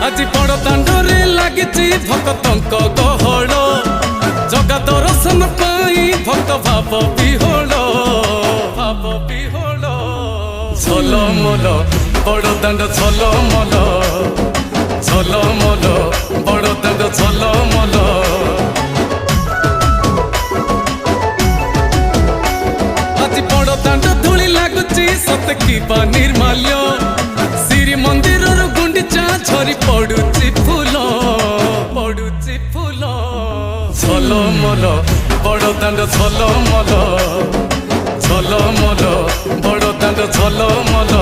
আজি বড় দাଣ୍ଡরে লাগিছি ভক্তଙ୍କ গহଳ জগা দর্শন পাই ভক্ত ভাব বিহোଳ ঝলমল বড় দাণ্ড ঝলমল ঝলমল বড় দাণ্ড ঝলমল আজি বড় দাণ্ড ধূলি লাগুছি সতে কিবা নির্মাল্য শ্রী মন্দিরর গুন্ডিচা ঝরি পড়ুছি ফুল ঝলমল বড় দাণ্ড ঝলমল ঝলমল বড় দাণ্ড ঝলমল।